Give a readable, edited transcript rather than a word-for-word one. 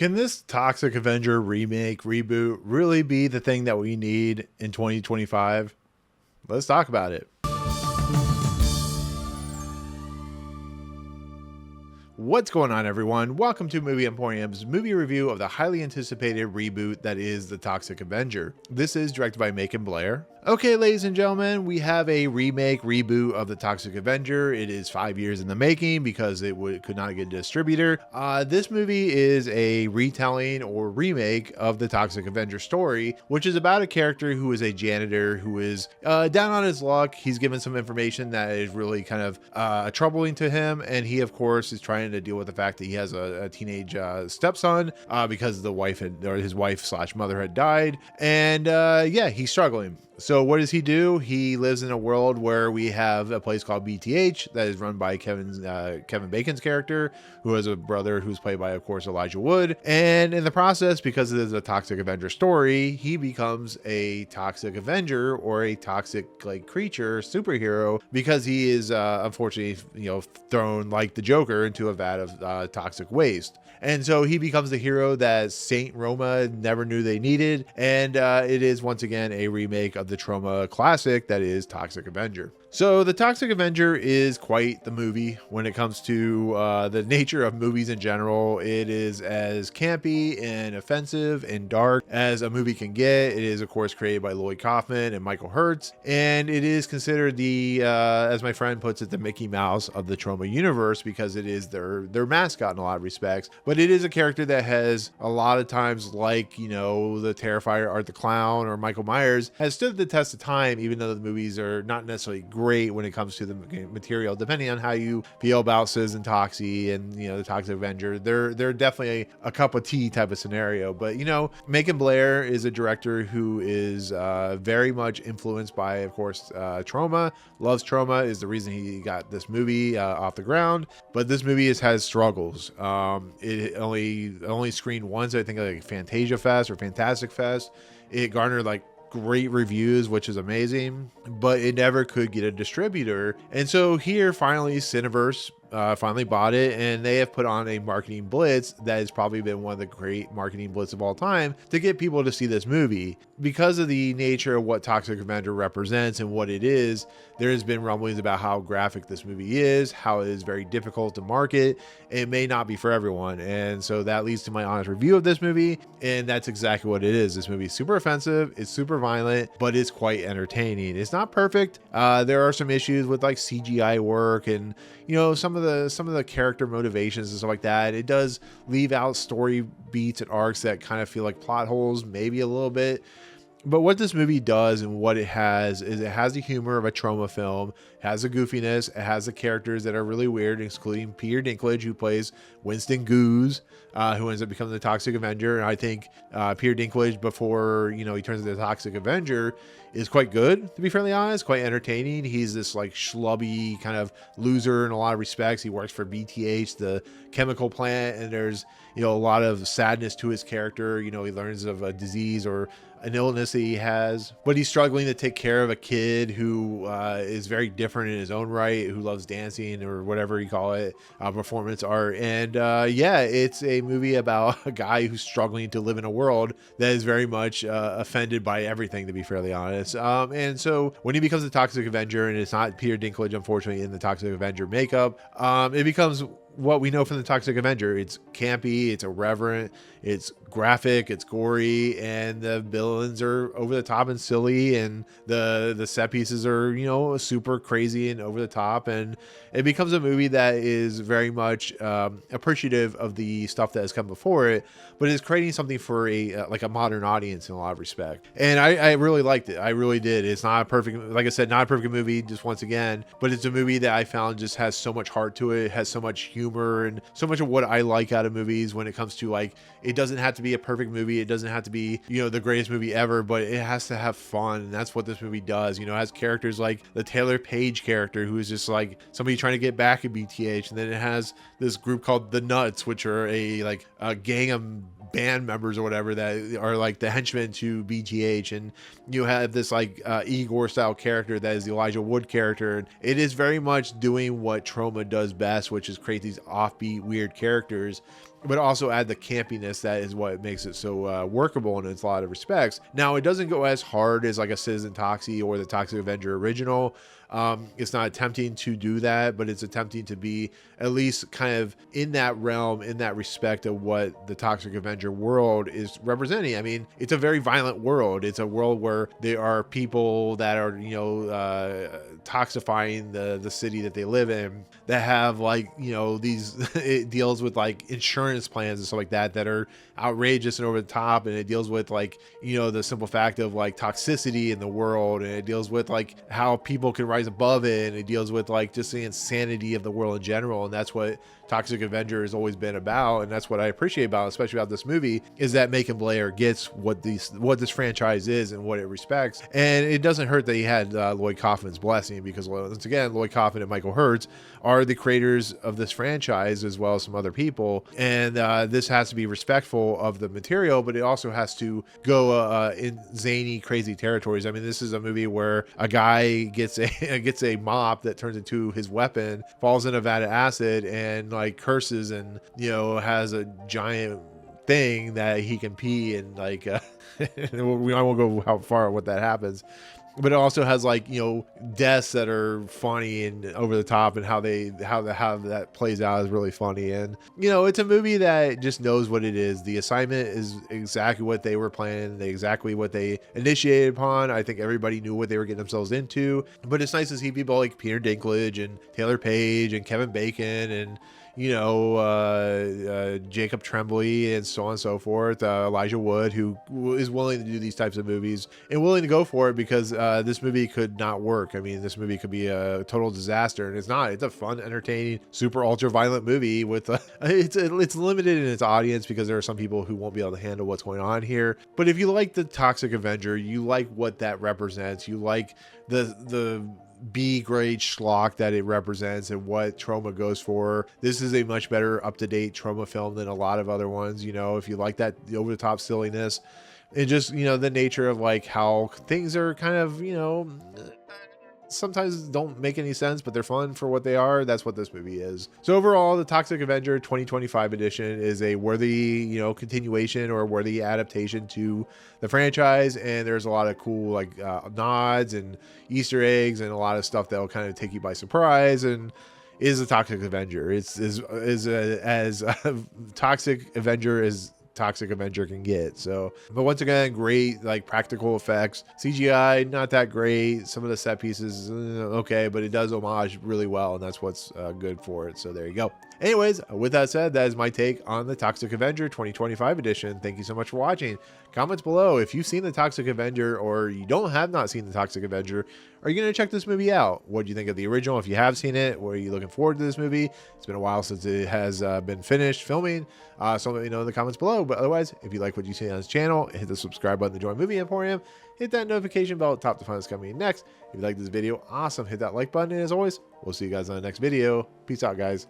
Can this Toxic Avenger remake, reboot really be the thing that we need in 2025? Let's talk about it. What's going on, everyone? Welcome to Movie Emporium's movie review of the highly anticipated reboot that is The Toxic Avenger. This is directed by Macon Blair. Okay, ladies and gentlemen, we have a remake, reboot of The Toxic Avenger. It is 5 years in the making because it could not get a distributor. This movie is a retelling or remake of the Toxic Avenger story, which is about a character who is a janitor who is down on his luck. He's given some information that is really kind of troubling to him, and he, of course, is trying to deal with the fact that he has a teenage stepson because his wife / mother had died, and yeah, he's struggling. So what does he do? He lives in a world where we have a place called BTH that is run by Kevin Bacon's character, who has a brother who's played by, of course, Elijah Wood. And in the process, because it is a Toxic Avenger story, he becomes a Toxic Avenger, or a toxic creature, superhero, because he is unfortunately thrown like the Joker into a vat of toxic waste. And so he becomes the hero that Saint Roma never knew they needed. And it is once again a remake of the Troma classic that is Toxic Avenger. So the Toxic Avenger is quite the movie when it comes to the nature of movies in general. It is as campy and offensive and dark as a movie can get. It is, of course, created by Lloyd Kaufman and Michael Hertz, and it is considered the, as my friend puts it, the Mickey Mouse of the Troma universe, because it is their mascot in a lot of respects. But it is a character that has a lot of times, like, the Terrifier Art the Clown or Michael Myers, has stood the test of time, even though the movies are not necessarily great when it comes to the material, depending on how you feel about Citizen Toxie and the Toxic Avenger. They're definitely a cup of tea type of scenario. But Macon Blair is a director who is very much influenced by, of course, Troma. Loves Troma, is the reason he got this movie off the ground. But this movie has struggles. It only screened once, I think, like Fantasia Fest or Fantastic Fest. It garnered great reviews, which is amazing, but it never could get a distributor. And so here, finally, Cineverse finally bought it, and they have put on a marketing blitz that has probably been one of the great marketing blitz of all time to get people to see this movie. Because of the nature of what Toxic Avenger represents and what it is, there has been rumblings about how graphic this movie is, how it is very difficult to market. It may not be for everyone, and so that leads to my honest review of this movie, and that's exactly what it is. This movie is super offensive, it's super violent, but it's quite entertaining. It's not perfect. There are some issues with CGI work and some of the character motivations and stuff like that. It does leave out story beats and arcs that kind of feel like plot holes, maybe a little bit. But what this movie does and what it has is it has the humor of a Troma film, it has the goofiness, it has the characters that are really weird, including Peter Dinklage, who plays Winston Goose, who ends up becoming the Toxic Avenger. And I think Peter Dinklage, before he turns into the Toxic Avenger, is quite good, to be fairly honest, quite entertaining. He's this schlubby kind of loser in a lot of respects. He works for BTH, the chemical plant, and there's a lot of sadness to his character. He learns of a disease or an illness that he has, but he's struggling to take care of a kid who is very different in his own right, who loves dancing or whatever you call it, performance art. And yeah, it's a movie about a guy who's struggling to live in a world that is very much offended by everything, to be fairly honest. And so when he becomes the Toxic Avenger, and it's not Peter Dinklage, unfortunately, in the Toxic Avenger makeup, it becomes what we know from the Toxic Avenger. It's campy, it's irreverent, it's graphic, it's gory, and the villains are over the top and silly, and the set pieces are super crazy and over the top, and it becomes a movie that is very much appreciative of the stuff that has come before it, but is creating something for a modern audience in a lot of respect. And I really liked it. I really did. It's not a perfect, like I said, not a perfect movie, just once again, but it's a movie that I found just has so much heart to it. It has so much humor and so much of what I like out of movies when it comes to it doesn't have to be a perfect movie. It doesn't have to be, the greatest movie ever, but it has to have fun. And that's what this movie does. It has characters like the Taylour Page character, who is just somebody trying to get back at BTH. And then it has this group called the Nuts, which are a gang of band members or whatever that are the henchmen to BTH. And you have this Igor style character that is the Elijah Wood character. And it is very much doing what Troma does best, which is create these offbeat, weird characters but also add the campiness that is what makes it so workable in a lot of respects. Now, it doesn't go as hard as like a Citizen Toxie or the Toxic Avenger original. It's not attempting to do that, but it's attempting to be at least kind of in that realm, in that respect of what the Toxic Avenger world is representing. I mean, it's a very violent world. It's a world where there are people that are, you know, toxifying the city that they live in, that have like, you know, these, it deals with like insurance plans and stuff like that that are outrageous and over the top, and it deals with like, you know, the simple fact of like toxicity in the world, and it deals with like how people can rise above it, and it deals with like just the insanity of the world in general. And that's what Toxic Avenger has always been about, and that's what I appreciate about, especially about this movie, is that Macon Blair gets what this franchise is and what it respects. And it doesn't hurt that he had Lloyd Kaufman's blessing, because once again, Lloyd Kaufman and Michael Hertz are the creators of this franchise, as well as some other people, and this has to be respectful of the material, but it also has to go in zany, crazy territories. I mean, this is a movie where a guy gets a mop that turns into his weapon, falls in a vat of acid, and like curses, and, you know, has a giant thing that he can pee, and like I won't go how far what that happens, but it also has like, you know, deaths that are funny and over the top, and how that plays out is really funny. And, you know, it's a movie that just knows what it is. The assignment is exactly what they were planning, exactly what they initiated upon. I think everybody knew what they were getting themselves into, but it's nice to see people like Peter Dinklage and Taylor Page and Kevin Bacon and, you know, Jacob Trembly and so on and so forth. Elijah Wood, who is willing to do these types of movies and willing to go for it, because this movie could not work. I mean, this movie could be a total disaster, and it's not. It's a fun, entertaining, super ultra violent movie with it's limited in its audience, because there are some people who won't be able to handle what's going on here. But if you like the Toxic Avenger, you like what that represents, you like the B-grade schlock that it represents and what Troma goes for, this is a much better up-to-date Troma film than a lot of other ones. You know, if you like that over-the-top silliness and just, you know, the nature of like how things are kind of, you know, sometimes don't make any sense, but they're fun for what they are, that's what this movie is. So overall, the Toxic Avenger 2025 edition is a worthy, you know, continuation or a worthy adaptation to the franchise, and there's a lot of cool like nods and Easter eggs and a lot of stuff that will kind of take you by surprise, and is a Toxic Avenger. It's as Toxic Avenger as Toxic Avenger can get. So, but once again, great like practical effects. CGI not that great, some of the set pieces okay, but it does homage really well, and that's what's good for it. So there you go. Anyways, with that said, that is my take on the Toxic Avenger 2025 edition. Thank you so much for watching. Comments below if you've seen the Toxic Avenger, or you have not seen the Toxic Avenger. Are you going to check this movie out? What do you think of the original? If you have seen it, or are you looking forward to this movie? It's been a while since it has been finished filming, so let me know in the comments below. But otherwise, if you like what you see on this channel, hit the subscribe button to join Movie Emporium. Hit that notification bell at top to find what's coming next. If you like this video, awesome. Hit that like button. And as always, we'll see you guys on the next video. Peace out, guys.